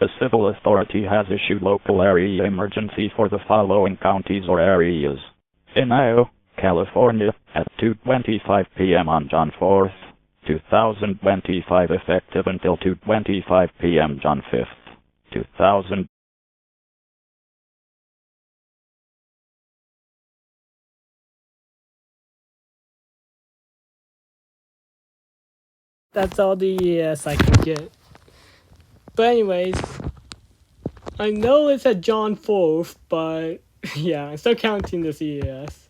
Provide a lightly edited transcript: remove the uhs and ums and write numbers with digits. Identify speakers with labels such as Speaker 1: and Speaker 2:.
Speaker 1: A civil authority has issued local area emergency for the following counties or areas. Inyo, California, at 2:25 p.m. on John 4th, 2025, effective until 2:25 p.m. John 5th, 2000.
Speaker 2: That's all the EAS I can get. But anyways, I know it's at John 4th, but yeah, I'm still counting this EAS.